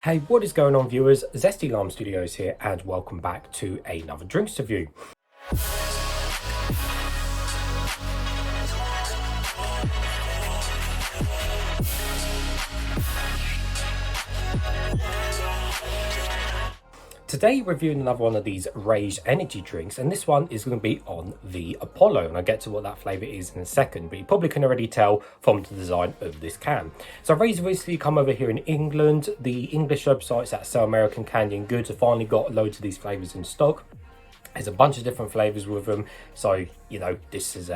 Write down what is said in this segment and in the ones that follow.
Hey, what is going on, viewers? Zesty Lime Studios here, and welcome back to another drinks review. Today, reviewing another one of these Raze energy drinks, and this one is going to be on the Apollo, and I'll get to what that flavour is in a second, but you probably can already tell from the design of this can. So Raze recently come over here in England. The English websites that sell American candy and goods have finally got loads of these flavours in stock. There's a bunch of different flavors with them, so you know this is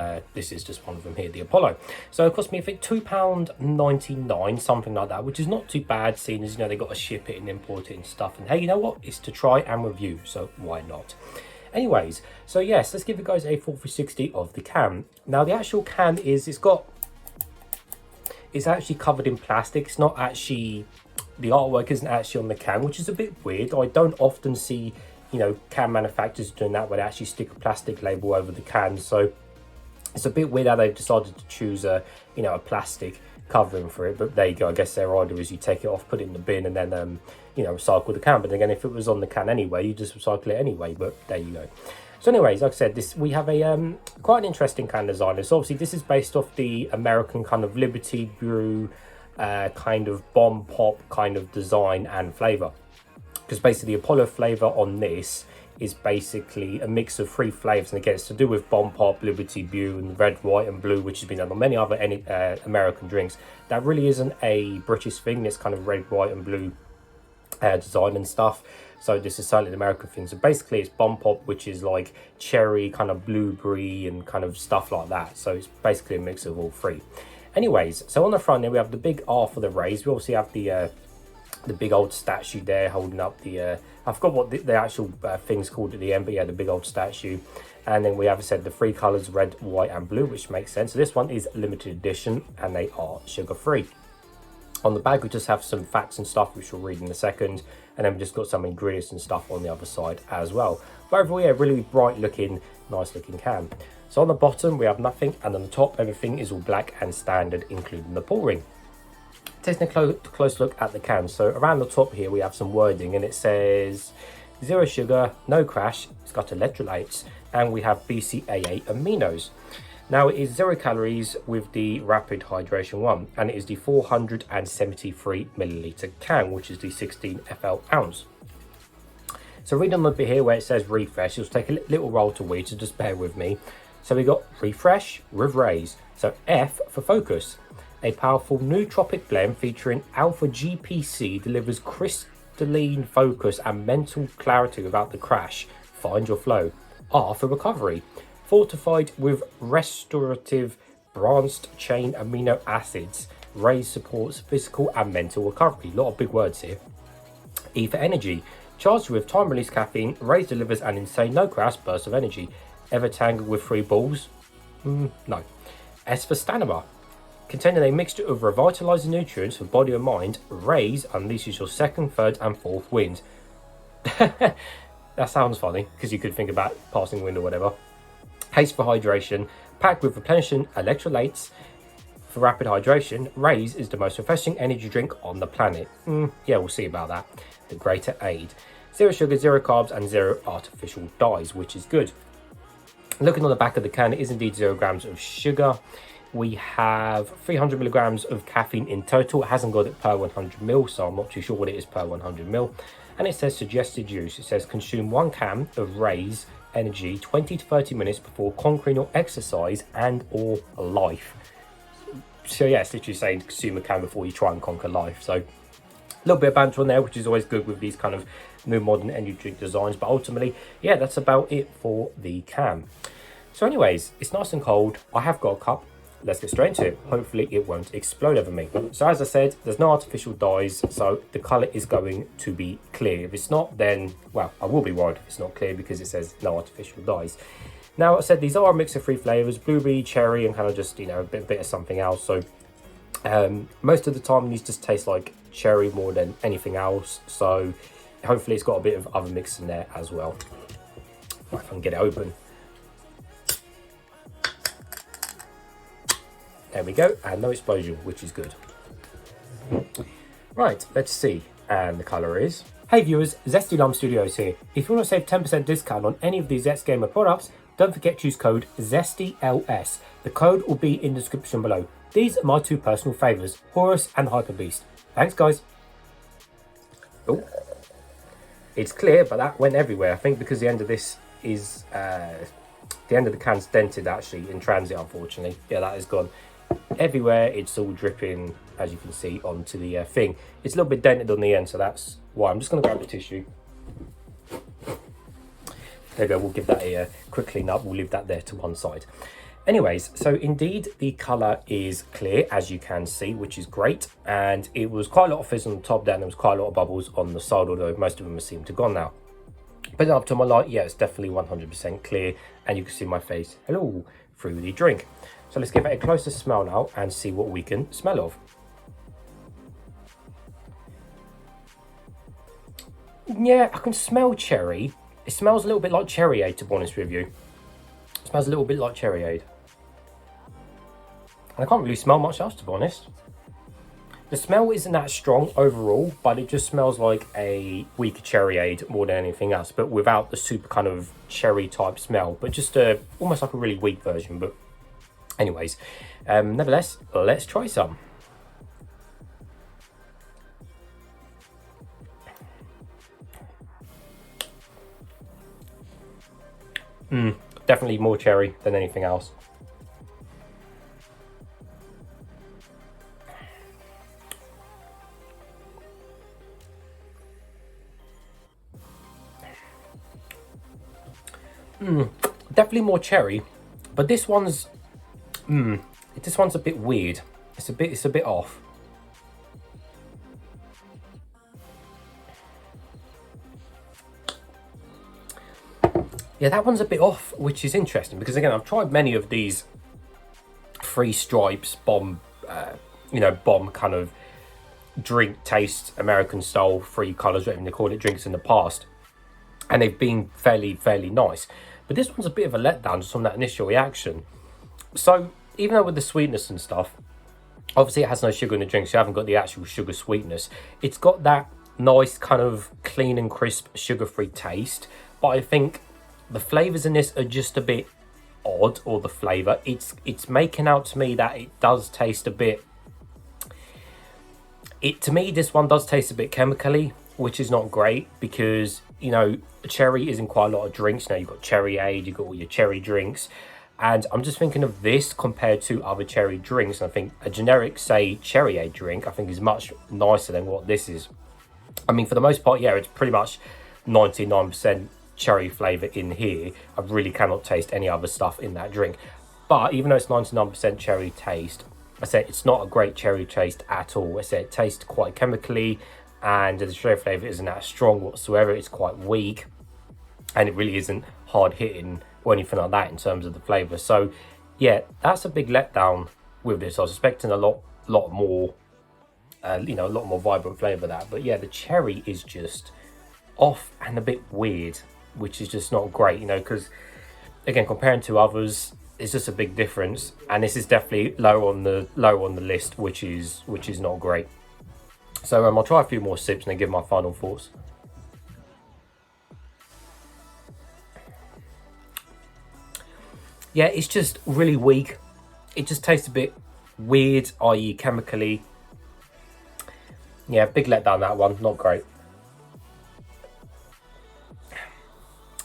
just one of them here, the Apollo. So it cost me, I think, £2.99, something like that, which is not too bad, seeing as they got to ship it and import it and stuff. And hey, you know what? It's to try and review, so why not? Anyways, so yes, let's give you guys a full 360 of the can. Now the actual can it's actually covered in plastic. It's not actually, the artwork isn't actually on the can, which is a bit weird. I don't often see can manufacturers doing that, where they actually stick a plastic label over the can. So it's a bit weird how they've decided to choose a plastic covering for it. But there you go. I guess their idea is you take it off, put it in the bin, and then recycle the can. But again, if it was on the can anyway, you just recycle it anyway. But there you go. So anyways, like I said, we have a quite an interesting can design. So obviously this is based off the American kind of Liberty Brew kind of bomb pop kind of design and flavor. Because basically the Apollo flavour on this is basically a mix of three flavours, and again it's to do with Bomb Pop, Liberty Brew, and red, white and blue, which has been done on many other American drinks. That really isn't a British thing. It's kind of red, white and blue design and stuff. So this is certainly an American thing. So basically it's Bomb Pop, which is like cherry, kind of blueberry and kind of stuff like that. So it's basically a mix of all three. Anyways, so on the front there we have the big R for the Raze. We obviously have the big old statue there holding up the I forgot what the actual thing's called at the end, but yeah, the big old statue. And then we have said the three colors, red, white and blue, which makes sense. So this one is limited edition and they are sugar free. On the bag we just have some facts and stuff, which we'll read in a second, and then we've just got some ingredients and stuff on the other side as well. But overall, yeah, really bright looking, nice looking can. So on the bottom we have nothing, and on the top everything is all black and standard, including the pull ring. Taking a close look at the can, so around the top here we have some wording, and it says zero sugar, no crash, it's got electrolytes, and we have BCAA aminos. Now it is 0 calories with the rapid hydration one, and it is the 473 milliliter can, which is the 16 FL ounce. So read on the bit here where it says refresh, it'll take a little roll to read, so just bear with me. So we got refresh with Raze, so F for focus. A powerful nootropic blend featuring alpha GPC delivers crystalline focus and mental clarity without the crash. Find your flow. R for recovery. Fortified with restorative branched chain amino acids. Raze supports physical and mental recovery. A lot of big words here. E for energy. Charged with time-release caffeine, Raze delivers an insane no-crash burst of energy. Ever tangled with 3 balls? No. S for stamina. Containing a mixture of revitalizing nutrients for body and mind, Raze unleashes your second, third and fourth wind. That sounds funny, because you could think about passing wind or whatever. Haste for hydration. Packed with replenishing electrolytes for rapid hydration, Raze is the most refreshing energy drink on the planet. Yeah, we'll see about that. The greater aid. 0 sugar, 0 carbs and 0 artificial dyes, which is good. Looking on the back of the can, it is indeed 0 grams of sugar. We have 300 milligrams of caffeine in total. It hasn't got it per 100 ml, so I'm not too sure what it is per 100 ml. And it says suggested use. It says consume 1 can of Raze energy 20 to 30 minutes before conquering your exercise and or life. So yeah, it's literally saying consume a can before you try and conquer life. So a little bit of banter on there, which is always good with these kind of new modern energy drink designs. But ultimately, yeah, that's about it for the can. So anyways, it's nice and cold. I have got a cup. Let's get straight into it. Hopefully it won't explode over me. So as I said, there's no artificial dyes, so the colour is going to be clear. If it's not, then, well, I will be worried if it's not clear, because it says no artificial dyes. Now, I said these are a mix of 3 flavours, blueberry, cherry, and kind of just, a bit of something else. So most of the time these just taste like cherry more than anything else. So hopefully it's got a bit of other mix in there as well. Right, if I can get it open. There we go, and no explosion, which is good. Right, let's see. And the colour is... Hey viewers, Zesty Lime Studios here. If you want to save 10% discount on any of these Zest Gamer products, don't forget to use code ZESTYLS. The code will be in the description below. These are my two personal favourites, Horus and Hyper Beast. Thanks guys. Oh, it's clear, but that went everywhere. I think because the end of this is... the end of the can's dented actually in transit, unfortunately. Yeah, that is gone. Everywhere it's all dripping, as you can see, onto the thing. It's a little bit dented on the end, so that's why. I'm just going to grab the tissue. There we go, we'll give that a quick clean up. We'll leave that there to one side. Anyways, so indeed the colour is clear, as you can see, which is great. And it was quite a lot of fizz on the top there, and there was quite a lot of bubbles on the side, although most of them seem to have gone now. But up to my light, yeah, it's definitely 100% clear, and you can see my face, hello, through the drink. So let's give it a closer smell now and see what we can smell of. Yeah, I can smell cherry. It smells a little bit like Cherryade, to be honest with you. It smells a little bit like Cherryade. And I can't really smell much else, to be honest. The smell isn't that strong overall, but it just smells like a weaker Cherryade more than anything else, but without the super kind of cherry type smell, but just almost like a really weak version. But anyways, nevertheless, let's try some. Definitely more cherry than anything else. Definitely more cherry, but this one's a bit weird. It's a bit off. Yeah, that one's a bit off, which is interesting because again, I've tried many of these Three Stripes bomb, bomb kind of drink taste, American style, three colours, whatever they call it, drinks in the past, and they've been fairly nice. But this one's a bit of a letdown just from that initial reaction. So even though with the sweetness and stuff, obviously it has no sugar in the drink, so you haven't got the actual sugar sweetness. It's got that nice kind of clean and crisp sugar-free taste, but I think the flavours in this are just a bit odd, or the flavour. It's making out to me that it does taste a bit... To me, this one does taste a bit chemically, which is not great because, you know, cherry is in quite a lot of drinks. Now you've got Cherryade, you've got all your cherry drinks. And I'm just thinking of this compared to other cherry drinks. And I think a generic, say, Cherryade drink, I think is much nicer than what this is. I mean, for the most part, yeah, it's pretty much 99% cherry flavour in here. I really cannot taste any other stuff in that drink. But even though it's 99% cherry taste, I said it's not a great cherry taste at all. I said it tastes quite chemically, and the cherry flavour isn't that strong whatsoever. It's quite weak, and it really isn't hard hitting or anything like that in terms of the flavour. So yeah, that's a big letdown with this. I was expecting a lot more, a lot more vibrant flavour that. But yeah, the cherry is just off and a bit weird, which is just not great, because again, comparing to others, it's just a big difference, and this is definitely low on the list, which is not great. So I'll try a few more sips and then give my final thoughts. Yeah, it's just really weak. It just tastes a bit weird, i.e. chemically. Yeah, big letdown that one, not great.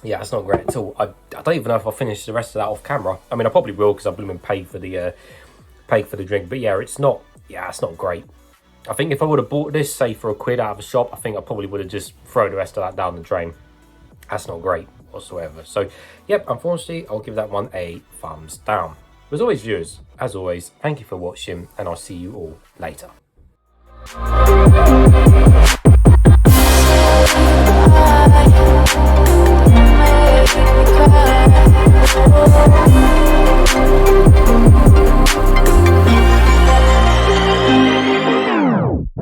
Yeah, it's not great at all. I don't even know if I'll finish the rest of that off camera. I mean, I probably will because I've been paid for the drink. But yeah, it's not great. I think if I would have bought this, say for £1 out of a shop, I think I probably would have just thrown the rest of that down the drain. That's not great whatsoever. So, yep, unfortunately, I'll give that one a thumbs down. As always, viewers, as always, thank you for watching, and I'll see you all later.